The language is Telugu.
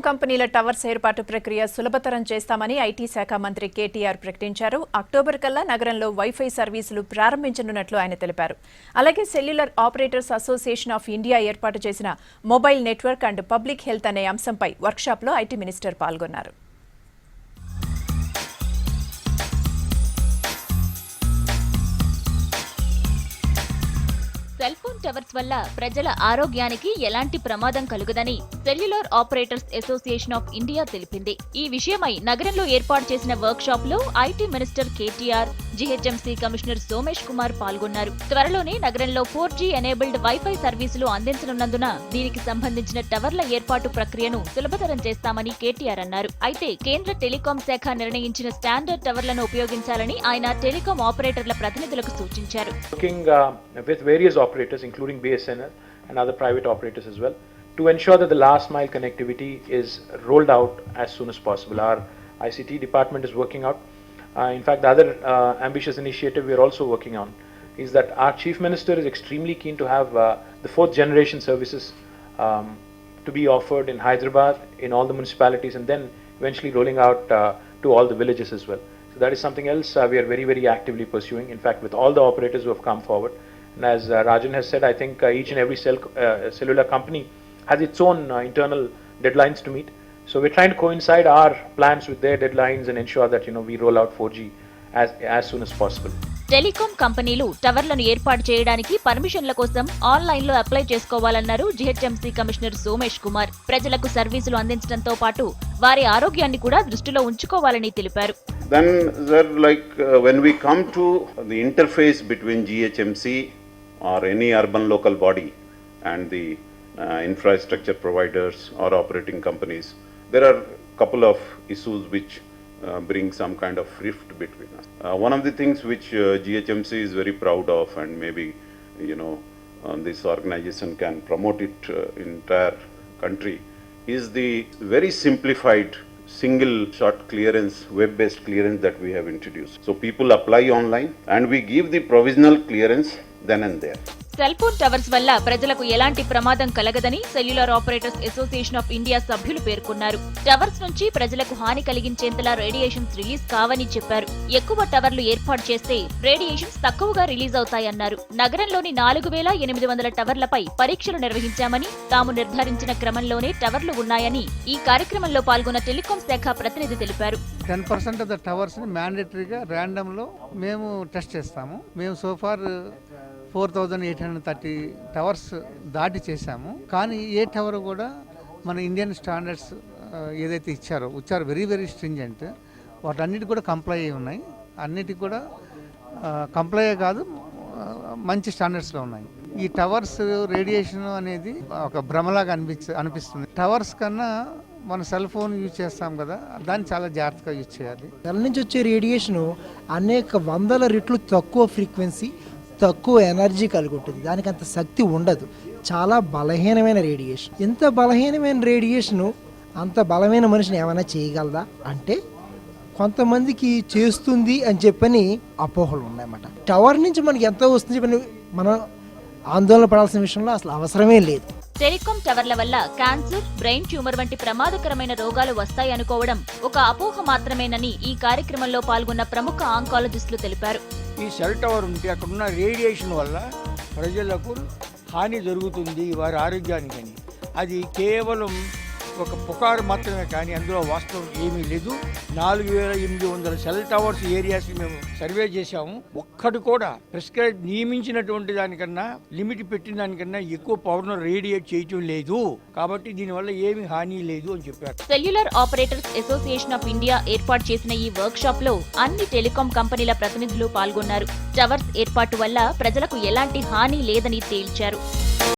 కంపెనీల టవర్స్ ఏర్పాటు ప్రక్రియ సులభతరం చేస్తామని ఐటీ శాఖ మంత్రి కేటీఆర్ ప్రకటించారు. అక్టోబర్ కల్లా నగరంలో వైఫై సర్వీసులు ప్రారంభించనున్నట్లు ఆయన తెలిపారు. అలాగే cellular operators association of India ఏర్పాటు చేసిన mobile network and public health అనే అంశంపై వర్క్షాప్లో ఐటీ మినిస్టర్ పాల్గొన్నారు. సెల్ ఫోన్ టవర్స్ వల్ల ప్రజల ఆరోగ్యానికి ఎలాంటి ప్రమాదం కలుగదని cellular operators association of India తెలిపింది. ఈ విషయమై నగరంలో ఏర్పాటు చేసిన వర్క్ షాప్ లో IT minister KTR, GHMC commissioner Somesh Kumar పాల్గొన్నారు. త్వరలోనే నగరంలో 4G ఎనేబుల్డ్ వైఫై సర్వీసులు అందించనున్నందున దీనికి సంబంధించిన టవర్ల ఏర్పాటు ప్రక్రియను సులభతరం చేస్తామని కేటీఆర్ అన్నారు. అయితే కేంద్ర టెలికాం శాఖ నిర్ణయించిన స్టాండర్డ్ టవర్లను ఉపయోగించాలని ఆయన టెలికాం ఆపరేటర్ల ప్రతినిధులకు సూచించారు. Operators including BSNL and other private operators as well to ensure that the last mile connectivity is rolled out as soon as possible. Our ICT department is working out. In fact, the other ambitious initiative we are also working on is that our Chief Minister is extremely keen to have the 4th generation services to be offered in Hyderabad, in all the municipalities, and then eventually rolling out to all the villages as well. So that is something else we are very, very actively pursuing. In fact, with all the operators who have come forward. And as Rajan has said, I think each and every cellular company has its own internal deadlines to meet. So we're trying to coincide our plans with their deadlines and ensure that we roll out 4G as soon as possible. Telecom కంపెనీలు టవర్లను ఏర్పాటు చేయడానికి పర్మిషన్ల కోసం ఆన్లైన్ లో అప్లై చేసుకోవాలన్నారు జీహెచ్ఎంసీ కమిషనర్ సోమేష్ కుమార్. ప్రజలకు సర్వీసులు అందించడంతో పాటు వారి ఆరోగ్యాన్ని కూడా దృష్టిలో ఉంచుకోవాలని తెలిపారు. Then sir, when we come to the interface between GHMC or any urban local body and the infrastructure providers or operating companies, there are a couple of issues which bring some kind of rift between us. One of the things which GHMC is very proud of, and maybe this organization can promote it in entire country, is the very simplified single shot clearance, web-based clearance that we have introduced. So people apply online and we give the provisional clearance then and there. Cell phone towers వల్ల ప్రజలకు ఎలాంటి ప్రమాదం కలగదని cellular operators association of India సభ్యులు పేర్కొన్నారు. టవర్స్ నుంచి ప్రజలకు హాని కలిగించేంతలా రేడియేషన్స్ రిలీజ్ కావని చెప్పారు. ఎక్కువ టవర్లు ఏర్పాటు చేస్తే రేడియేషన్స్ తక్కువగా రిలీజ్ అవుతాయన్నారు. నగరంలోని 4800 టవర్లపై పరీక్షలు నిర్వహించామని, తాము నిర్ధారించిన క్రమంలోనే టవర్లు ఉన్నాయని ఈ కార్యక్రమంలో పాల్గొన్న టెలికాం శాఖ ప్రతినిధి తెలిపారు. 10% ఆఫ్ ద టవర్స్ ని మ్యాండేటరీగా ర్యాండమ్ లో మేము టెస్ట్ చేస్తాము. మేము సోఫార్ 4830 టవర్స్ దాటి చేశాము. కానీ ఏ టవర్ కూడా మన ఇండియన్ స్టాండర్డ్స్ ఏదైతే ఇచ్చారో వెరీ వెరీ స్ట్రింజెంట్, వాటన్నిటి కూడా కంప్లై అయి ఉన్నాయి. అన్నిటికి కూడా కంప్లై కాదు, మంచి స్టాండర్డ్స్లో ఉన్నాయి. ఈ టవర్స్ రేడియేషన్ అనేది ఒక భ్రమలాగా అనిపిస్తుంది. టవర్స్ కన్నా మన సెల్ ఫోన్ యూజ్ చేస్తాం కదా, దాన్ని చాలా జాగ్రత్తగా యూజ్ చేయాలి. సెల్ నుంచి వచ్చే రేడియేషన్ అనేక వందల రెట్లు తక్కువ ఫ్రీక్వెన్సీ, తక్కువ ఎనర్జీ కలిగి ఉంటుంది. దానికి అంత శక్తి ఉండదు. చాలా బలహీనమైన రేడియేషన్. ఎంత బలహీనమైన రేడియేషను అంత బలమైన మనిషిని ఏమైనా చేయగలదా అంటే కొంతమందికి చేస్తుంది అని చెప్పని అపోహలు ఉన్నాయన్నమాట. టవర్ నుంచి మనకి ఎంత వస్తుంది చెప్పని మనం ఆందోళన పడాల్సిన విషయంలో అసలు అవసరమే లేదు. టెలికాం టవర్ల వల్ల క్యాన్సర్, బ్రెయిన్ ట్యూమర్ వంటి ప్రమాదకరమైన రోగాలు వస్తాయనుకోవడం ఒక అపోహ మాత్రమేనని ఈ కార్యక్రమంలో పాల్గొన్న ప్రముఖ ఆంకాలజిస్టులు తెలిపారు. ఈ సెల్ టవర్ ఉంటే అక్కడున్న రేడియేషన్ వల్ల ప్రజలకు హాని జరుగుతుంది వారి ఆరోగ్యానికి అని. అది కేవలం ఒక పుకారు మాత్రమే, కానీ అందులో వాస్తవం ఏమీ లేదు. 4800 సెల్ టవర్స్ ఏరియాస్ మేము సర్వే చేశాము. ఒక్కటి కూడా ప్రిస్క్రైబ్ నియమించినటువంటి దానికన్నా, లిమిట్ పెట్టిన దానికన్నా ఎక్కువ పవర్ను రేడియేట్ చేయటం లేదు. కాబట్టి దీనివల్ల ఏమీ హాని లేదు అని చెప్పారు. Cellular operators association of India ఏర్పాటు చేసిన ఈ వర్క్ షాప్ లో అన్ని టెలికాం కంపెనీల ప్రతినిధులు పాల్గొన్నారు. టవర్స్ ఏర్పాటు వల్ల ప్రజలకు ఎలాంటి హాని లేదని తేల్చారు.